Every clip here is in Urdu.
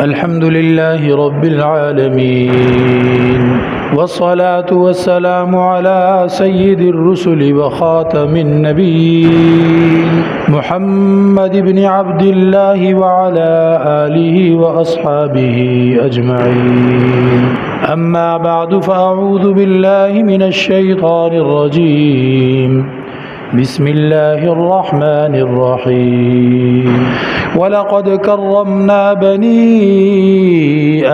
الحمد لله رب العالمين، والصلاة والسلام على سيد الرسل وخاتم النبيين محمد بن عبد الله وعلى آله وأصحابه أجمعين. أما بعد، فأعوذ بالله من الشيطان الرجيم. بسم الله الرحمن الرحيم. وَلَقَدْ كَرَّمْنَا بَنِي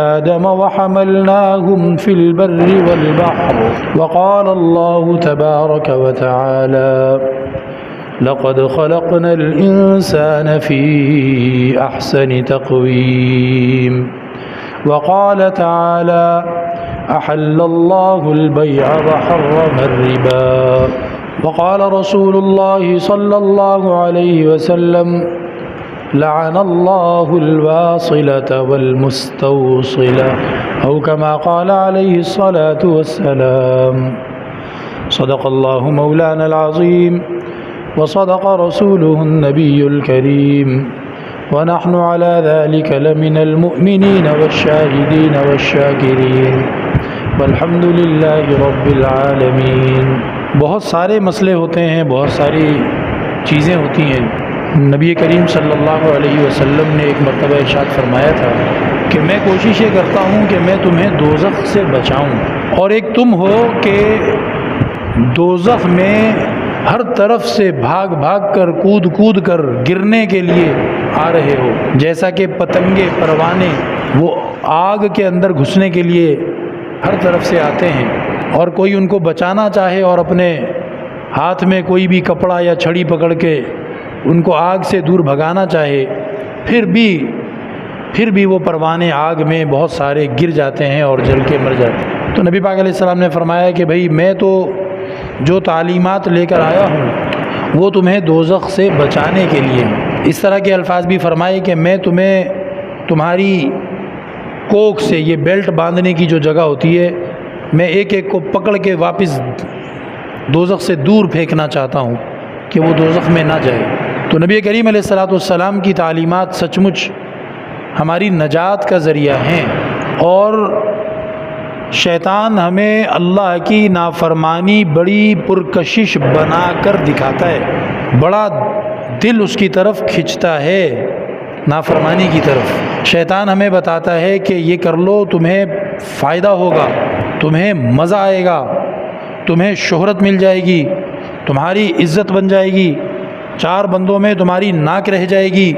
آدَمَ وَحَمَلْنَاهُمْ فِي الْبَرِّ وَالْبَحْرِ وَقَالَ اللَّهُ تَبَارَكَ وَتَعَالَى لَقَدْ خَلَقْنَا الْإِنسَانَ فِي أَحْسَنِ تَقْوِيمٍ. وقال تعالى أحل الله البيع وحرم الربا. وقال رسول الله صلى الله عليه وسلم لعن الله الواصلة والمستوصلة، أو كما قال عليه الصلاة والسلام. صدق الله مولانا العظيم، وصدق رسوله النبي الكريم، ونحن على ذلك لمن المؤمنين والشاهدين والشاكرين، والحمد لله رب العالمین. بہت سارے مسئلے ہوتے ہیں، بہت ساری چیزیں ہوتی ہیں. نبی کریم صلی اللہ علیہ وسلم نے ایک مرتبہ ارشاد فرمایا تھا کہ میں کوشش یہ کرتا ہوں کہ میں تمہیں دوزخ سے بچاؤں، اور ایک تم ہو کہ دوزخ میں ہر طرف سے بھاگ بھاگ کر کود کر گرنے کے لیے آ رہے ہو، جیسا کہ پتنگے پروانے وہ آگ کے اندر گھسنے کے لیے ہر طرف سے آتے ہیں، اور کوئی ان کو بچانا چاہے اور اپنے ہاتھ میں کوئی بھی کپڑا یا چھڑی پکڑ کے ان کو آگ سے دور بھگانا چاہے، پھر بھی وہ پروانے آگ میں بہت سارے گر جاتے ہیں اور جل کے مر جاتے ہیں. تو نبی پاک علیہ السلام نے فرمایا کہ بھئی میں تو جو تعلیمات لے کر آیا ہوں وہ تمہیں دوزخ سے بچانے کے لیے ہیں. اس طرح کے الفاظ بھی فرمائے کہ میں تمہیں تمہاری کوکھ سے، یہ بیلٹ باندھنے کی جو جگہ ہوتی ہے، میں ایک ایک کو پکڑ کے واپس دوزخ سے دور پھینکنا چاہتا ہوں کہ وہ دوزخ میں نہ جائے. تو نبی کریم علیہ السلام کی تعلیمات سچ مچ ہماری نجات کا ذریعہ ہیں، اور شیطان ہمیں اللہ کی نافرمانی بڑی پرکشش بنا کر دکھاتا ہے، بڑا دل اس کی طرف کھنچتا ہے، نافرمانی کی طرف. شیطان ہمیں بتاتا ہے کہ یہ کر لو، تمہیں فائدہ ہوگا، تمہیں مزہ آئے گا، تمہیں شہرت مل جائے گی، تمہاری عزت بن جائے گی، چار بندوں میں تمہاری ناک رہ جائے گی.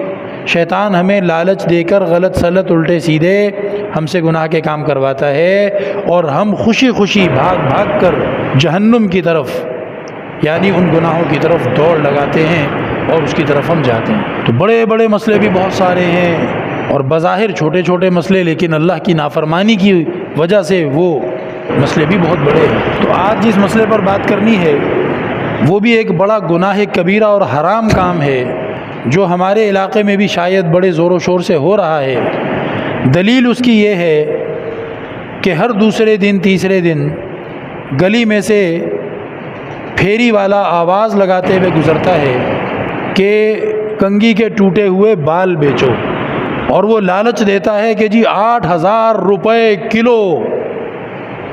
شیطان ہمیں لالچ دے کر غلط سلط الٹے سیدھے ہم سے گناہ کے کام کرواتا ہے، اور ہم خوشی خوشی بھاگ کر جہنم کی طرف، یعنی ان گناہوں کی طرف دوڑ لگاتے ہیں اور اس کی طرف ہم جاتے ہیں. تو بڑے بڑے مسئلے بھی بہت سارے ہیں، اور بظاہر چھوٹے چھوٹے مسئلے، لیکن اللہ کی نافرمانی کی وجہ سے وہ مسئلے بھی بہت بڑے ہیں. تو آج جس مسئلے پر بات کرنی ہے وہ بھی ایک بڑا گناہ کبیرہ اور حرام کام ہے، جو ہمارے علاقے میں بھی شاید بڑے زور و شور سے ہو رہا ہے. دلیل اس کی یہ ہے کہ ہر دوسرے دن تیسرے دن گلی میں سے پھیری والا آواز لگاتے ہوئے گزرتا ہے کہ کنگھی کے ٹوٹے ہوئے بال بیچو، اور وہ لالچ دیتا ہے کہ جی 8,000 روپے کلو.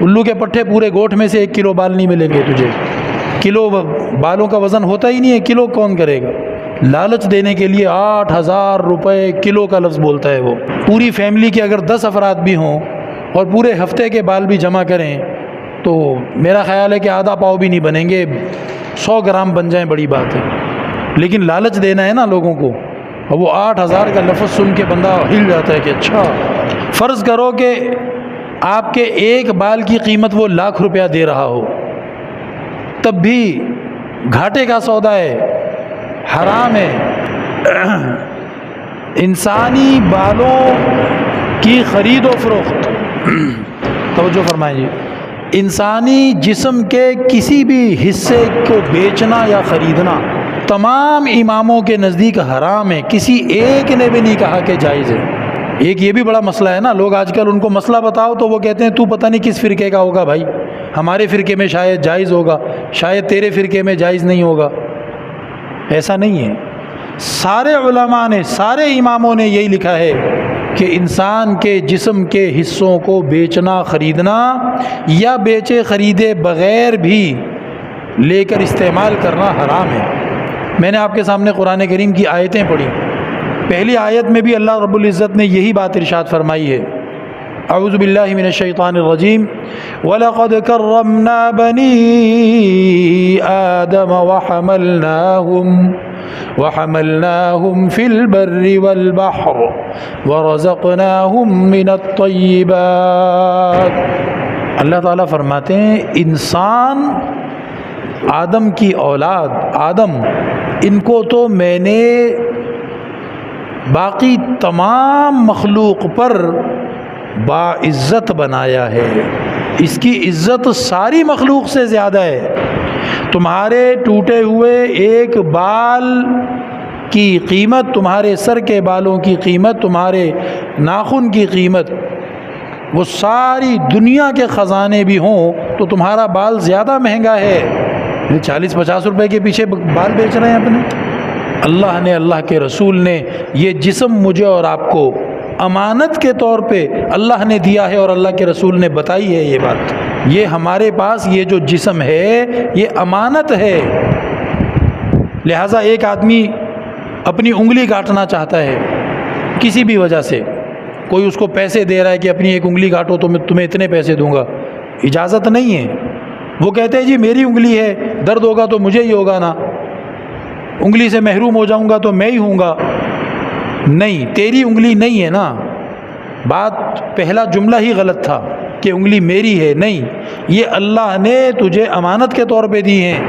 الو کے پٹھے پورے گوٹھ میں سے 1 کلو بال نہیں ملیں گے تجھے. کلو بالوں کا وزن ہوتا ہی نہیں ہے، کلو کون کرے گا؟ لالچ دینے کے لیے 8,000 روپے کلو کا لفظ بولتا ہے. وہ پوری فیملی کے اگر 10 افراد بھی ہوں اور پورے ہفتے کے بال بھی جمع کریں تو میرا خیال ہے کہ آدھا پاؤ بھی نہیں بنیں گے. 100 گرام بن جائیں بڑی بات ہے، لیکن لالچ دینا ہے نا لوگوں کو. اور وہ 8,000 کا لفظ سن کے بندہ ہل جاتا ہے کہ اچھا. فرض کرو کہ آپ کے ایک بال کی قیمت وہ 1,00,000 روپیہ دے رہا ہو، تب بھی گھاٹے کا سودا ہے، حرام ہے. انسانی بالوں کی خرید و فروخت، توجہ فرمائیں جی، انسانی جسم کے کسی بھی حصے کو بیچنا یا خریدنا تمام اماموں کے نزدیک حرام ہے. کسی ایک نے بھی نہیں کہا کہ جائز ہے. ایک یہ بھی بڑا مسئلہ ہے نا، لوگ آج کل ان کو مسئلہ بتاؤ تو وہ کہتے ہیں تو پتہ نہیں کس فرقے کا ہوگا. بھائی ہمارے فرقے میں شاید جائز ہوگا، شاید تیرے فرقے میں جائز نہیں ہوگا. ایسا نہیں ہے. سارے علماء نے، سارے اماموں نے یہی لکھا ہے کہ انسان کے جسم کے حصوں کو بیچنا خریدنا یا بیچے خریدے بغیر بھی لے کر استعمال کرنا حرام ہے۔ میں نے آپ کے سامنے قرآن کریم کی آیتیں پڑھی۔ پہلی آیت میں بھی اللہ رب العزت نے یہی بات ارشاد فرمائی ہے، اعوذ باللہ من الشیطان الرجیم وَلَقَدْ كَرَّمْنَا بَنِي آدَمَ وَحَمَلْنَاهُمْ فِي الْبَرِّ وَالْبَحْرِ وَرَزَقْنَاهُمْ مِنَ الطَّيِّبَاتِ۔ اللہ تعالیٰ فرماتے ہیں انسان، آدم کی اولاد، آدم، ان کو تو میں نے باقی تمام مخلوق پر باعزت بنایا ہے، اس کی عزت ساری مخلوق سے زیادہ ہے۔ تمہارے ٹوٹے ہوئے ایک بال کی قیمت، تمہارے سر کے بالوں کی قیمت، تمہارے ناخن کی قیمت، وہ ساری دنیا کے خزانے بھی ہوں تو تمہارا بال زیادہ مہنگا ہے۔ 40-50 روپے کے پیچھے بال بیچ رہے ہیں اپنے۔ اللہ نے، اللہ کے رسول نے یہ جسم مجھے اور آپ کو امانت کے طور پہ اللہ نے دیا ہے، اور اللہ کے رسول نے بتائی ہے یہ بات۔ یہ ہمارے پاس یہ جو جسم ہے یہ امانت ہے۔ لہٰذا ایک آدمی اپنی انگلی کاٹنا چاہتا ہے کسی بھی وجہ سے، کوئی اس کو پیسے دے رہا ہے کہ اپنی ایک انگلی کاٹو تو میں تمہیں اتنے پیسے دوں گا، اجازت نہیں ہے۔ وہ کہتے ہیں جی میری انگلی ہے، درد ہوگا تو مجھے ہی ہوگا نا، انگلی سے محروم ہو جاؤں گا تو میں ہی ہوں گا۔ نہیں، تیری انگلی نہیں ہے نا، بات پہلا جملہ ہی غلط تھا کہ انگلی میری ہے، نہیں، یہ اللہ نے تجھے امانت کے طور پہ دی ہیں۔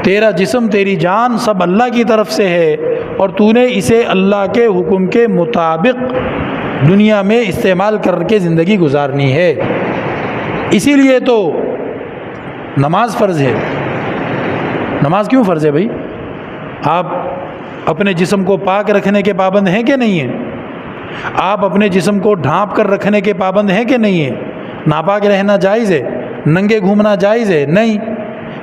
تیرا جسم، تیری جان سب اللہ کی طرف سے ہے، اور تو نے اسے اللہ کے حکم کے مطابق دنیا میں استعمال کر کے زندگی گزارنی ہے۔ اسی لیے تو نماز فرض ہے۔ نماز کیوں فرض ہے بھائی؟ آپ اپنے جسم کو پاک رکھنے کے پابند ہیں کہ نہیں ہیں؟ آپ اپنے جسم کو ڈھانپ کر رکھنے کے پابند ہیں کہ نہیں ہیں؟ ناپاک رہنا جائز ہے؟ ننگے گھومنا جائز ہے؟ نہیں۔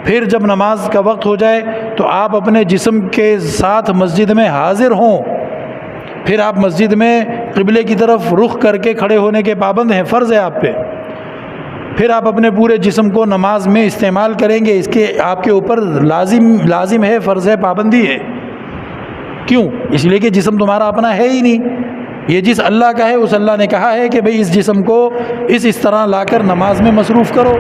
پھر جب نماز کا وقت ہو جائے تو آپ اپنے جسم کے ساتھ مسجد میں حاضر ہوں، پھر آپ مسجد میں قبلے کی طرف رخ کر کے کھڑے ہونے کے پابند ہیں، فرض ہے آپ پہ۔ پھر آپ اپنے پورے جسم کو نماز میں استعمال کریں گے، اس کے آپ کے اوپر لازم ہے، فرض ہے، پابندی ہے۔ کیوں؟ اس لیے کہ جسم تمہارا اپنا ہے ہی نہیں، یہ جس اللہ کا ہے اس اللہ نے کہا ہے کہ بھئی اس جسم کو اس طرح لا کر نماز میں مصروف کرو۔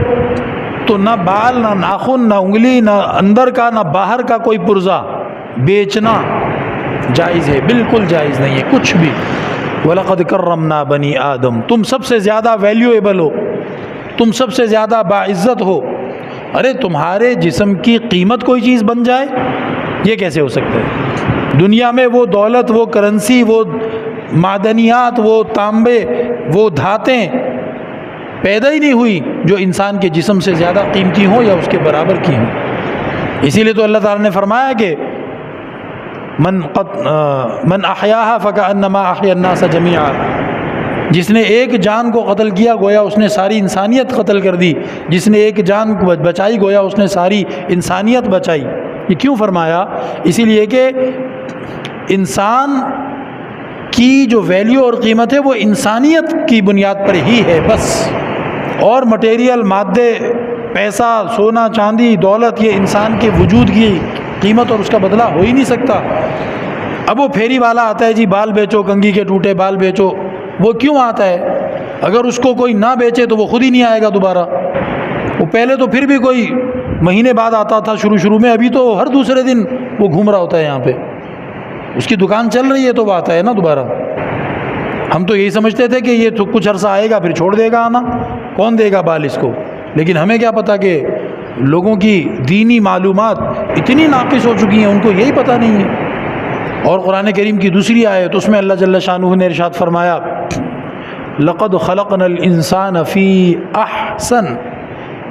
تو نہ بال، نہ ناخن، نہ انگلی، نہ اندر کا نہ باہر کا کوئی پرزہ بیچنا جائز ہے، بالکل جائز نہیں ہے کچھ بھی۔ وَلَقَدْ كَرَّمْنَا بَنِي آدم، تم سب سے زیادہ ویلیویبل ہو، تم سب سے زیادہ باعزت ہو۔ ارے تمہارے جسم کی قیمت کوئی چیز بن جائے، یہ کیسے ہو سکتا ہے؟ دنیا میں وہ دولت، وہ کرنسی، وہ معدنیات، وہ تانبے، وہ دھاتیں پیدا ہی نہیں ہوئی جو انسان کے جسم سے زیادہ قیمتی ہوں یا اس کے برابر کی ہوں۔ اسی لیے تو اللہ تعالیٰ نے فرمایا کہ من احیاها فکأنما احیا الناس جميعا، جس نے ایک جان کو قتل کیا گویا اس نے ساری انسانیت قتل کر دی، جس نے ایک جان کو بچائی گویا اس نے ساری انسانیت بچائی۔ یہ کیوں فرمایا؟ اسی لیے کہ انسان کی جو ویلیو اور قیمت ہے وہ انسانیت کی بنیاد پر ہی ہے بس، اور مٹیریل، مادے، پیسہ، سونا، چاندی، دولت، یہ انسان کے وجود کی قیمت اور اس کا بدلہ ہو ہی نہیں سکتا۔ اب وہ پھیری والا آتا ہے جی بال بیچو، کنگھی کے ٹوٹے بال بیچو، وہ کیوں آتا ہے؟ اگر اس کو کوئی نہ بیچے تو وہ خود ہی نہیں آئے گا دوبارہ۔ وہ پہلے تو پھر بھی کوئی مہینے بعد آتا تھا شروع میں، ابھی تو ہر دوسرے دن وہ گھوم رہا ہوتا ہے یہاں پہ، اس کی دکان چل رہی ہے تو وہ آتا ہے نا دوبارہ۔ ہم تو یہی سمجھتے تھے کہ یہ تو کچھ عرصہ آئے گا پھر چھوڑ دے گا آنا، کون دے گا بال اس کو؟ لیکن ہمیں کیا پتہ کہ لوگوں کی دینی معلومات اتنی ناقص ہو چکی ہیں ان کو یہی پتہ نہیں ہے۔ اور قرآن کریم کی دوسری آیت، اس میں اللہ جل شانہ نے ارشاد فرمایا لَقَدْ خَلَقْنَا الْإِنسَانَ فِي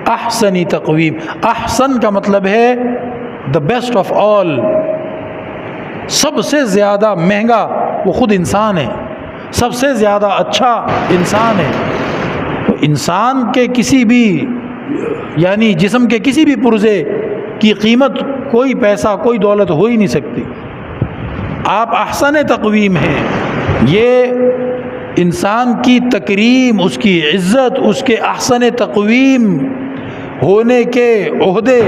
أَحْسَنِ تَقْوِيمٍ۔ احسن کا مطلب ہے the best of all، سب سے زیادہ مہنگا وہ خود انسان ہے، سب سے زیادہ اچھا انسان ہے۔ تو انسان کے کسی بھی یعنی جسم کے کسی بھی پرزے کی قیمت کوئی پیسہ، کوئی دولت ہو ہی نہیں سکتی۔ آپ احسن تقویم ہیں، یہ انسان کی تکریم، اس کی عزت، اس کے احسن تقویم ہونے کے عہدے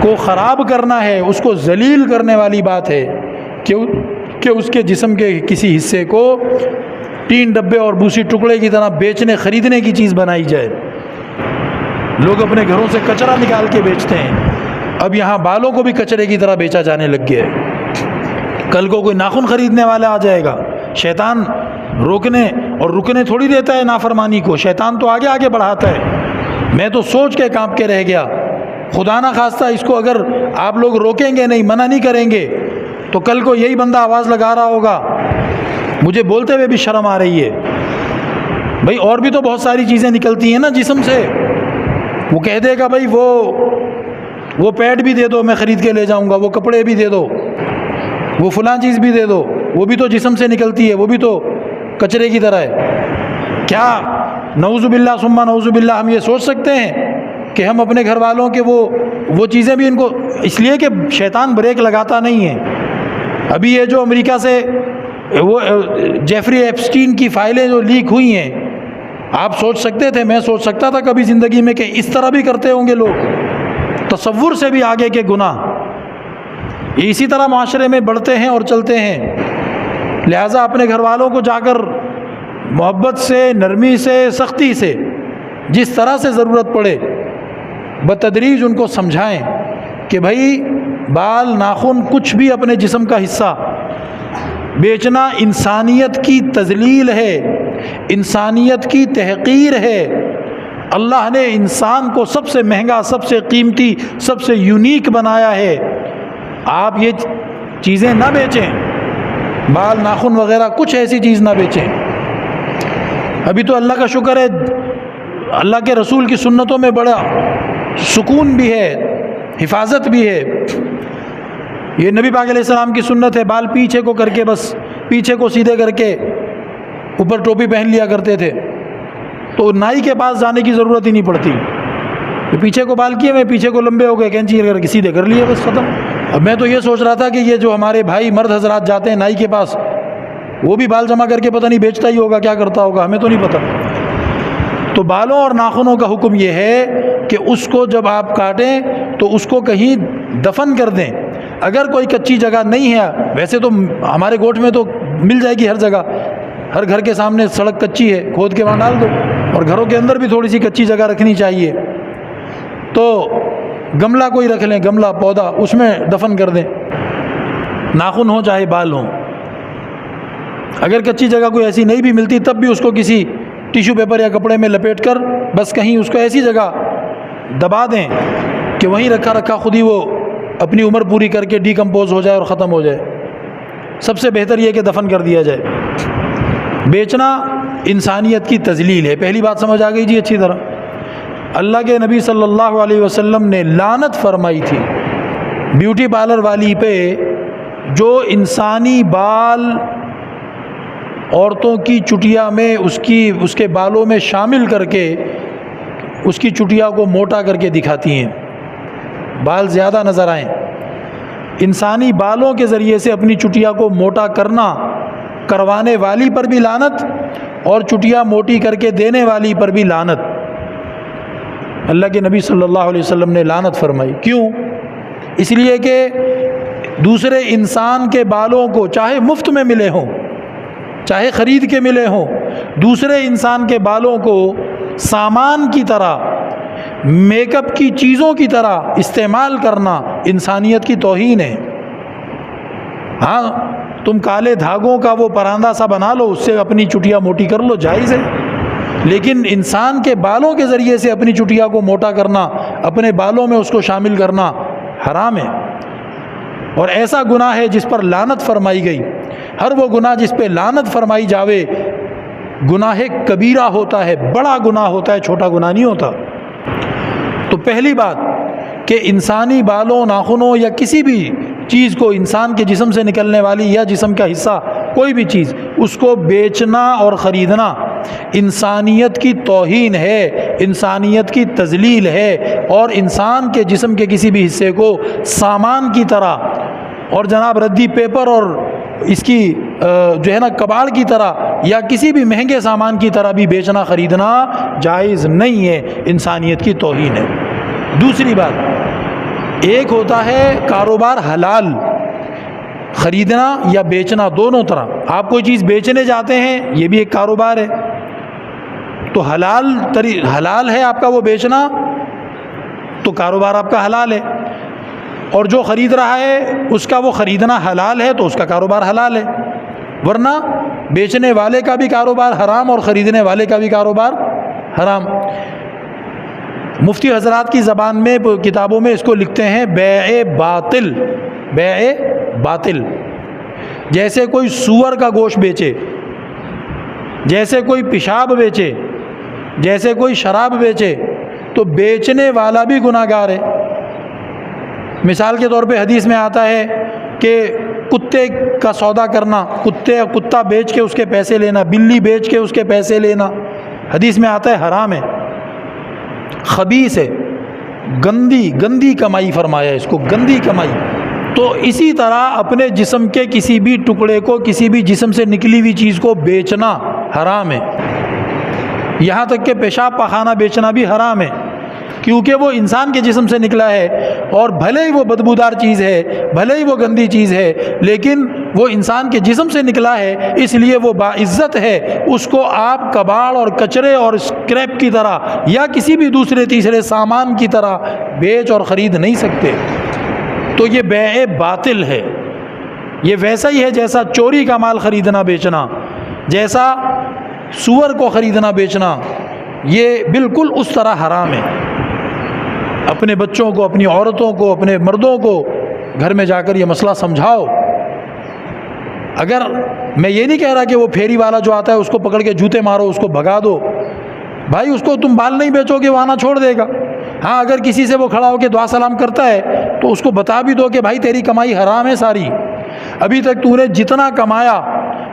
کو خراب کرنا ہے، اس کو ذلیل کرنے والی بات ہے کہ اس کے جسم کے کسی حصے کو ٹین ڈبے اور بوسی ٹکڑے کی طرح بیچنے خریدنے کی چیز بنائی جائے۔ لوگ اپنے گھروں سے کچرا نکال کے بیچتے ہیں، اب یہاں بالوں کو بھی کچرے کی طرح بیچا جانے لگ گیا ہے۔ کل کو کوئی ناخن خریدنے والا آ جائے گا، شیطان روکنے اور رکنے تھوڑی دیتا ہے نافرمانی کو، شیطان تو آگے آگے بڑھاتا ہے۔ میں تو سوچ کے کانپ کے رہ گیا، خدا نہ خواستہ اس کو اگر آپ لوگ روکیں گے نہیں، منع نہیں کریں گے تو کل کو یہی بندہ آواز لگا رہا ہوگا، مجھے بولتے ہوئے بھی شرم آ رہی ہے۔ بھائی اور بھی تو بہت ساری چیزیں نکلتی ہیں نا جسم سے، وہ کہہ دے گا بھائی وہ پیڈ بھی دے دو، میں خرید کے لے جاؤں گا، وہ کپڑے بھی دے دو، وہ فلاں چیز بھی دے دو، وہ بھی تو جسم سے نکلتی ہے، وہ بھی تو کچرے کی طرح ہے۔ کیا نعوذ باللہ ثم نعوذ باللہ ہم یہ سوچ سکتے ہیں کہ ہم اپنے گھر والوں کے وہ چیزیں بھی ان کو، اس لیے کہ شیطان بریک لگاتا نہیں ہے۔ ابھی یہ جو امریکہ سے وہ جیفری ایپسٹین کی فائلیں جو لیک ہوئی ہیں، آپ سوچ سکتے تھے، میں سوچ سکتا تھا کبھی زندگی میں کہ اس طرح بھی کرتے ہوں گے لوگ، تصور سے بھی آگے کے گناہ اسی طرح معاشرے میں بڑھتے ہیں اور چلتے ہیں۔ لہٰذا اپنے گھر والوں کو جا کر محبت سے، نرمی سے، سختی سے، جس طرح سے ضرورت پڑے بتدریج ان کو سمجھائیں کہ بھائی بال، ناخن، کچھ بھی اپنے جسم کا حصہ بیچنا انسانیت کی تذلیل ہے، انسانیت کی تحقیر ہے۔ اللہ نے انسان کو سب سے مہنگا، سب سے قیمتی، سب سے یونیک بنایا ہے۔ آپ یہ چیزیں نہ بیچیں، بال، ناخن وغیرہ کچھ ایسی چیز نہ بیچیں۔ ابھی تو اللہ کا شکر ہے، اللہ کے رسول کی سنتوں میں بڑا سکون بھی ہے، حفاظت بھی ہے۔ یہ نبی پاک علیہ السلام کی سنت ہے، بال پیچھے کو کر کے، بس پیچھے کو سیدھے کر کے اوپر ٹوپی پہن لیا کرتے تھے، تو نائی کے پاس جانے کی ضرورت ہی نہیں پڑتی۔ پیچھے کو بال کیے میں، پیچھے کو لمبے ہو گئے، کینچی کر کے سیدھے کر لیے، بس ختم۔ اب میں تو یہ سوچ رہا تھا کہ یہ جو ہمارے بھائی مرد حضرات جاتے ہیں نائی کے پاس، وہ بھی بال جمع کر کے پتہ نہیں بیچتا ہی ہوگا، کیا کرتا ہوگا، ہمیں تو نہیں پتہ۔ تو بالوں اور ناخنوں کا حکم یہ ہے کہ اس کو جب آپ کاٹیں تو اس کو کہیں دفن کر دیں۔ اگر کوئی کچی جگہ نہیں ہے، ویسے تو ہمارے گوٹھ میں تو مل جائے گی ہر جگہ، ہر گھر کے سامنے سڑک کچی ہے، کھود کے وہاں ڈال دو، اور گھروں کے اندر بھی تھوڑی سی کچی جگہ رکھنی چاہیے، تو گملہ کوئی رکھ لیں، گملہ پودا، اس میں دفن کر دیں، ناخن ہو چاہے بال ہوں۔ اگر کچی جگہ کوئی ایسی نہیں بھی ملتی تب بھی اس کو کسی ٹیشو پیپر یا کپڑے میں لپیٹ کر بس کہیں اس کو ایسی جگہ دبا دیں کہ وہیں رکھا رکھا خود ہی وہ اپنی عمر پوری کر کے ڈیکمپوز ہو جائے اور ختم ہو جائے۔ سب سے بہتر یہ کہ دفن کر دیا جائے۔ بیچنا انسانیت کی تذلیل ہے۔ پہلی بات سمجھ آ گئی جی اچھی طرح؟ اللہ کے نبی صلی اللہ علیہ وسلم نے لعنت فرمائی تھی بیوٹی پارلر والی پہ جو انسانی بال عورتوں کی چٹیا میں اس کے بالوں میں شامل کر کے اس کی چٹیا کو موٹا کر کے دکھاتی ہیں، بال زیادہ نظر آئیں۔ انسانی بالوں کے ذریعے سے اپنی چٹیا کو موٹا کروانے والی پر بھی لعنت، اور چٹیا موٹی کر کے دینے والی پر بھی لعنت۔ اللہ کے نبی صلی اللہ علیہ وسلم نے لعنت فرمائی۔ کیوں؟ اس لیے کہ دوسرے انسان کے بالوں کو چاہے مفت میں ملے ہوں، چاہے خرید کے ملے ہوں، دوسرے انسان کے بالوں کو سامان کی طرح، میک اپ کی چیزوں کی طرح استعمال کرنا انسانیت کی توہین ہے۔ ہاں تم کالے دھاگوں کا وہ پراندہ سا بنا لو، اس سے اپنی چٹیا موٹی کر لو، جائز ہے، لیکن انسان کے بالوں کے ذریعے سے اپنی چٹیا کو موٹا کرنا، اپنے بالوں میں اس کو شامل کرنا حرام ہے، اور ایسا گناہ ہے جس پر لعنت فرمائی گئی۔ ہر وہ گناہ جس پہ لعنت فرمائی جاوے گناہ کبیرہ ہوتا ہے، بڑا گناہ ہوتا ہے، چھوٹا گناہ نہیں ہوتا۔ تو پہلی بات کہ انسانی بالوں، ناخنوں یا کسی بھی چیز کو، انسان کے جسم سے نکلنے والی یا جسم کا حصہ کوئی بھی چیز، اس کو بیچنا اور خریدنا انسانیت کی توہین ہے، انسانیت کی تذلیل ہے، اور انسان کے جسم کے کسی بھی حصے کو سامان کی طرح اور جناب ردی پیپر اور اس کی جو ہے نا کباڑ کی طرح یا کسی بھی مہنگے سامان کی طرح بھی بیچنا خریدنا جائز نہیں ہے، انسانیت کی توہین ہے۔ دوسری بات، ایک ہوتا ہے کاروبار حلال، خریدنا یا بیچنا دونوں طرح۔ آپ کوئی چیز بیچنے جاتے ہیں، یہ بھی ایک کاروبار ہے، تو حلال ہے آپ کا وہ بیچنا، تو کاروبار آپ کا حلال ہے، اور جو خرید رہا ہے اس کا وہ خریدنا حلال ہے تو اس کا کاروبار حلال ہے، ورنہ بیچنے والے کا بھی کاروبار حرام اور خریدنے والے کا بھی کاروبار حرام۔ مفتی حضرات کی زبان میں کتابوں میں اس کو لکھتے ہیں بیع باطل، بیع باطل۔ جیسے کوئی سور کا گوشت بیچے، جیسے کوئی پیشاب بیچے، جیسے کوئی شراب بیچے، تو بیچنے والا بھی گناہ گار ہے۔ مثال کے طور پہ حدیث میں آتا ہے کہ کتے کا سودا کرنا، کتا بیچ کے اس کے پیسے لینا، بلی بیچ کے اس کے پیسے لینا، حدیث میں آتا ہے حرام ہے، خبیث ہے، گندی کمائی فرمایا اس کو، گندی کمائی۔ تو اسی طرح اپنے جسم کے کسی بھی ٹکڑے کو، کسی بھی جسم سے نکلی ہوئی چیز کو بیچنا حرام ہے، یہاں تک کہ پیشاب پاخانہ بیچنا بھی حرام ہے، کیونکہ وہ انسان کے جسم سے نکلا ہے، اور بھلے ہی وہ بدبودار چیز ہے، بھلے ہی وہ گندی چیز ہے، لیکن وہ انسان کے جسم سے نکلا ہے، اس لیے وہ باعزت ہے، اس کو آپ کباڑ اور کچرے اور اسکریپ کی طرح یا کسی بھی دوسرے تیسرے سامان کی طرح بیچ اور خرید نہیں سکتے۔ تو یہ بیع باطل ہے، یہ ویسا ہی ہے جیسا چوری کا مال خریدنا بیچنا، جیسا سور کو خریدنا بیچنا، یہ بالکل اس طرح حرام ہے۔ اپنے بچوں کو، اپنی عورتوں کو، اپنے مردوں کو گھر میں جا کر یہ مسئلہ سمجھاؤ۔ اگر میں یہ نہیں کہہ رہا کہ وہ پھیری والا جو آتا ہے اس کو پکڑ کے جوتے مارو، اس کو بھگا دو، بھائی اس کو تم بال نہیں بیچو گے وہ آنا چھوڑ دے گا۔ ہاں اگر کسی سے وہ کھڑا ہو کے دعا سلام کرتا ہے تو اس کو بتا بھی دو کہ بھائی تیری کمائی حرام ہے ساری، ابھی تک تو نے جتنا کمایا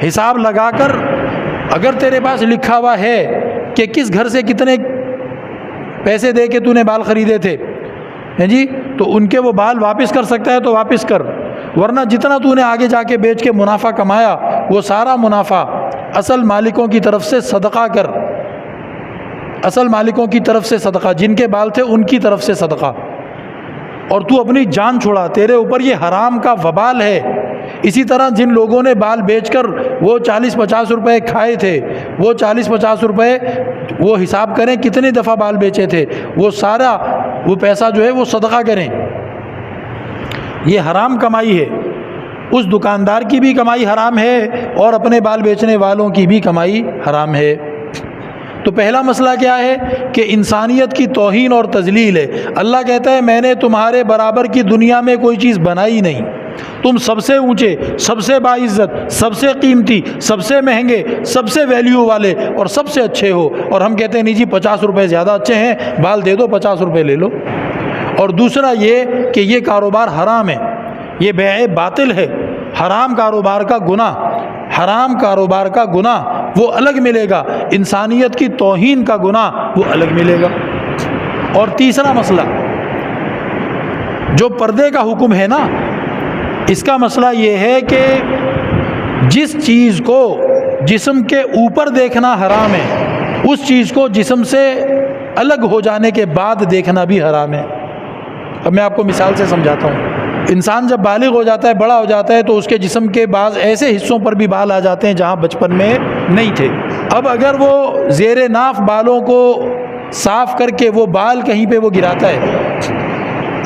حساب لگا کر، اگر تیرے پاس لکھا ہوا ہے کہ کس گھر سے کتنے پیسے دے کے تو نے بال خریدے تھے، جی، تو ان کے وہ بال واپس کر سکتا ہے تو واپس کر، ورنہ جتنا تو نے آگے جا کے بیچ کے منافع کمایا وہ سارا منافع اصل مالکوں کی طرف سے صدقہ کر، اصل مالکوں کی طرف سے صدقہ، جن کے بال تھے ان کی طرف سے صدقہ، اور تو اپنی جان چھوڑا، تیرے اوپر یہ حرام کا وبال ہے۔ اسی طرح جن لوگوں نے بال بیچ کر وہ 40-50 روپے کھائے تھے، وہ 40-50 روپے وہ حساب کریں کتنی دفعہ بال بیچے تھے، وہ سارا وہ پیسہ جو ہے وہ صدقہ کریں۔ یہ حرام کمائی ہے، اس دکاندار کی بھی کمائی حرام ہے اور اپنے بال بیچنے والوں کی بھی کمائی حرام ہے۔ تو پہلا مسئلہ کیا ہے کہ انسانیت کی توہین اور تذلیل ہے۔ اللہ کہتا ہے میں نے تمہارے برابر کی دنیا میں کوئی چیز بنائی نہیں، تم سب سے اونچے، سب سے باعزت، سب سے قیمتی، سب سے مہنگے، سب سے ویلیو والے اور سب سے اچھے ہو، اور ہم کہتے ہیں نہیں جی 50 روپے زیادہ اچھے ہیں، بال دے دو 50 روپے لے لو۔ اور دوسرا یہ کہ یہ کاروبار حرام ہے، یہ بیع باطل ہے، حرام کاروبار کا گناہ، حرام کاروبار کا گناہ وہ الگ ملے گا، انسانیت کی توہین کا گناہ وہ الگ ملے گا۔ اور تیسرا مسئلہ جو پردے کا حکم ہے نا، اس کا مسئلہ یہ ہے کہ جس چیز کو جسم کے اوپر دیکھنا حرام ہے، اس چیز کو جسم سے الگ ہو جانے کے بعد دیکھنا بھی حرام ہے۔ اب میں آپ کو مثال سے سمجھاتا ہوں۔ انسان جب بالغ ہو جاتا ہے، بڑا ہو جاتا ہے، تو اس کے جسم کے بعض ایسے حصوں پر بھی بال آ جاتے ہیں جہاں بچپن میں نہیں تھے۔ اب اگر وہ زیر ناف بالوں کو صاف کر کے وہ بال کہیں پہ وہ گراتا ہے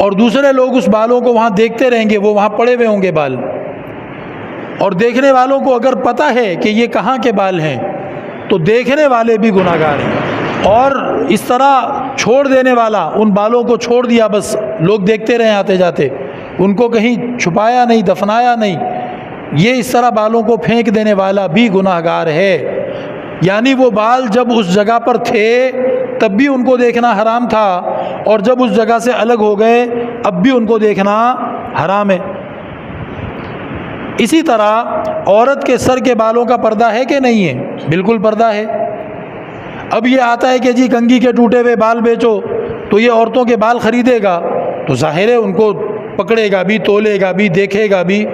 اور دوسرے لوگ اس بالوں کو وہاں دیکھتے رہیں گے، وہ وہاں پڑے ہوئے ہوں گے بال، اور دیکھنے والوں کو اگر پتہ ہے کہ یہ کہاں کے بال ہیں تو دیکھنے والے بھی گناہ گار ہیں۔ اور اس طرح چھوڑ دینے والا، ان بالوں کو چھوڑ دیا، بس لوگ دیکھتے رہے آتے جاتے، ان کو کہیں چھپایا نہیں، دفنایا نہیں، یہ اس طرح بالوں کو پھینک دینے والا بھی گناہ گار ہے۔ یعنی وہ بال جب اس جگہ پر تھے تب بھی ان کو دیکھنا حرام تھا، اور جب اس جگہ سے الگ ہو گئے اب بھی ان کو دیکھنا حرام ہے۔ اسی طرح عورت کے سر کے بالوں کا پردہ ہے کہ نہیں ہے؟ بالکل پردہ ہے۔ اب یہ آتا ہے کہ جی کنگھی کے ٹوٹے ہوئے بال بیچو، تو یہ عورتوں کے بال خریدے گا تو ظاہر ہے ان کو پکڑے گا بھی، تولے گا بھی، دیکھے گا بھی،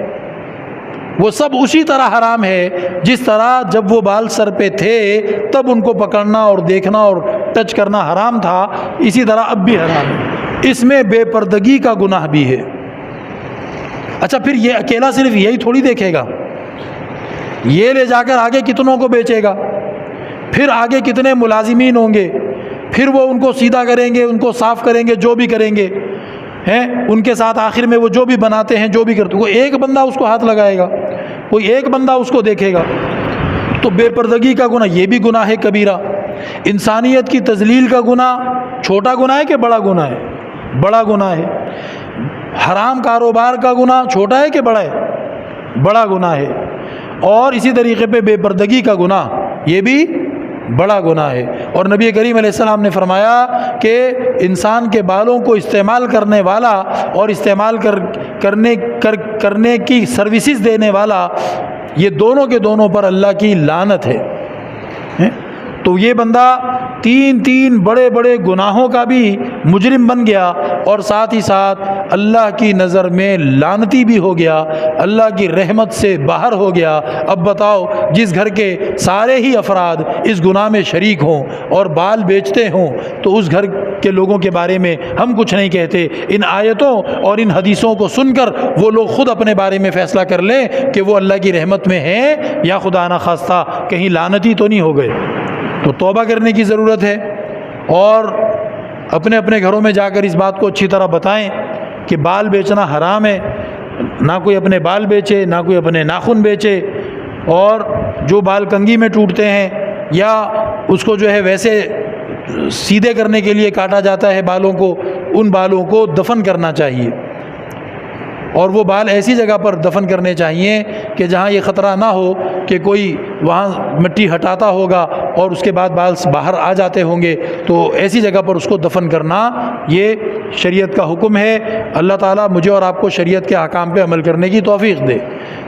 وہ سب اسی طرح حرام ہے جس طرح جب وہ بال سر پہ تھے تب ان کو پکڑنا اور دیکھنا اور ٹچ کرنا حرام تھا، اسی طرح اب بھی حرام ہے۔ اس میں بے پردگی کا گناہ بھی ہے۔ اچھا پھر یہ اکیلا صرف یہی تھوڑی دیکھے گا، یہ لے جا کر آگے کتنوں کو بیچے گا، پھر آگے کتنے ملازمین ہوں گے، پھر وہ ان کو سیدھا کریں گے، ان کو صاف کریں گے، جو بھی کریں گے ہیں ان کے ساتھ، آخر میں وہ جو بھی بناتے ہیں، جو بھی کرتے، کوئی ایک بندہ اس کو ہاتھ لگائے گا، کوئی ایک بندہ اس کو دیکھے گا۔ تو بے پردگی کا گناہ یہ بھی گناہ ہے کبیرہ۔ انسانیت کی تذلیل کا گناہ چھوٹا گناہ ہے کہ بڑا گناہ ہے؟ بڑا گناہ ہے۔ حرام کاروبار کا گناہ چھوٹا ہے کہ بڑا ہے؟ بڑا گناہ ہے۔ اور اسی طریقے پہ بے پردگی کا گناہ یہ بھی بڑا گناہ ہے۔ اور نبی کریم علیہ السلام نے فرمایا کہ انسان کے بالوں کو استعمال کرنے والا اور استعمال کرنے کی سروسز دینے والا، یہ دونوں کے دونوں پر اللہ کی لعنت ہے۔ تو یہ بندہ تین بڑے بڑے گناہوں کا بھی مجرم بن گیا اور ساتھ ہی ساتھ اللہ کی نظر میں لعنتی بھی ہو گیا، اللہ کی رحمت سے باہر ہو گیا۔ اب بتاؤ، جس گھر کے سارے ہی افراد اس گناہ میں شریک ہوں اور بال بیچتے ہوں تو اس گھر کے لوگوں کے بارے میں ہم کچھ نہیں کہتے۔ ان آیتوں اور ان حدیثوں کو سن کر وہ لوگ خود اپنے بارے میں فیصلہ کر لیں کہ وہ اللہ کی رحمت میں ہیں یا خدا نخواستہ کہیں لعنتی تو نہیں ہو گئے۔ تو توبہ کرنے کی ضرورت ہے، اور اپنے اپنے گھروں میں جا کر اس بات کو اچھی طرح بتائیں کہ بال بیچنا حرام ہے، نہ کوئی اپنے بال بیچے، نہ کوئی اپنے ناخن بیچے، اور جو بال کنگھی میں ٹوٹتے ہیں یا اس کو جو ہے ویسے سیدھے کرنے کے لیے کاٹا جاتا ہے بالوں کو، ان بالوں کو دفن کرنا چاہیے، اور وہ بال ایسی جگہ پر دفن کرنے چاہیے کہ جہاں یہ خطرہ نہ ہو کہ کوئی وہاں مٹی ہٹاتا ہوگا اور اس کے بعد بال باہر آ جاتے ہوں گے، تو ایسی جگہ پر اس کو دفن کرنا یہ شریعت کا حکم ہے۔ اللہ تعالیٰ مجھے اور آپ کو شریعت کے احکام پہ عمل کرنے کی توفیق دے۔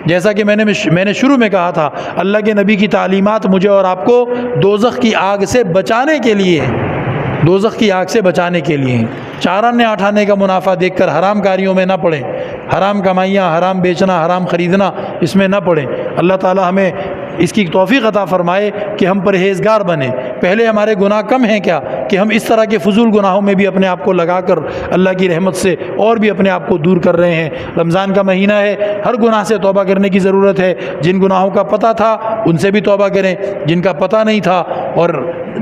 جیسا کہ میں نے شروع میں کہا تھا، اللہ کے نبی کی تعلیمات مجھے اور آپ کو دوزخ کی آگ سے بچانے کے لیے ہیں، دوزخ کی آگ سے بچانے کے لیے ہیں۔ 4 آنے 8 آنے کا منافع دیکھ کر حرام کاریوں میں نہ پڑیں، حرام کمائیاں، حرام بیچنا، حرام خریدنا، اس میں نہ پڑیں۔ اللہ تعالیٰ ہمیں اس کی توفیق عطا فرمائے کہ ہم پرہیزگار بنیں۔ پہلے ہمارے گناہ کم ہیں کیا کہ ہم اس طرح کے فضول گناہوں میں بھی اپنے آپ کو لگا کر اللہ کی رحمت سے اور بھی اپنے آپ کو دور کر رہے ہیں۔ رمضان کا مہینہ ہے، ہر گناہ سے توبہ کرنے کی ضرورت ہے۔ جن گناہوں کا پتہ تھا ان سے بھی توبہ کریں، جن کا پتہ نہیں تھا اور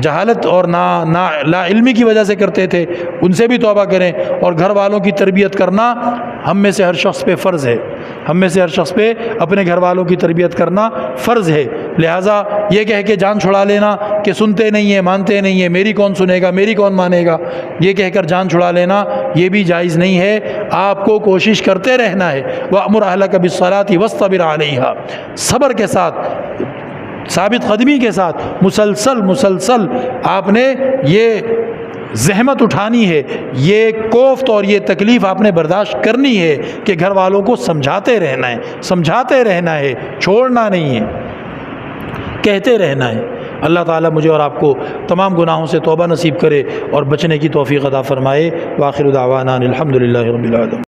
جہالت اور لا علمی کی وجہ سے کرتے تھے ان سے بھی توبہ کریں۔ اور گھر والوں کی تربیت کرنا ہم میں سے ہر شخص پہ فرض ہے، ہم میں سے ہر شخص پہ اپنے گھر والوں کی تربیت کرنا فرض ہے۔ لہٰذا یہ کہہ کے جان چھڑا لینا کہ سنتے نہیں ہیں، مانتے نہیں ہیں، میری کون سنے گا، میری کون مانے گا، یہ کہہ کر جان چھڑا لینا یہ بھی جائز نہیں ہے۔ آپ کو کوشش کرتے رہنا ہے۔ وَأْمُرْ أَهْلَكَ بِالصَّلَاةِ وَاصْطَبِرْ عَلَيْهَا، صبر کے ساتھ، ثابت قدمی کے ساتھ مسلسل آپ نے یہ زحمت اٹھانی ہے، یہ کوفت اور یہ تکلیف آپ نے برداشت کرنی ہے کہ گھر والوں کو سمجھاتے رہنا ہے، چھوڑنا نہیں ہے، کہتے رہنا ہے۔ اللہ تعالیٰ مجھے اور آپ کو تمام گناہوں سے توبہ نصیب کرے اور بچنے کی توفیق عطا فرمائے۔ وآخر دعوانا الحمدللہ رب العالمین۔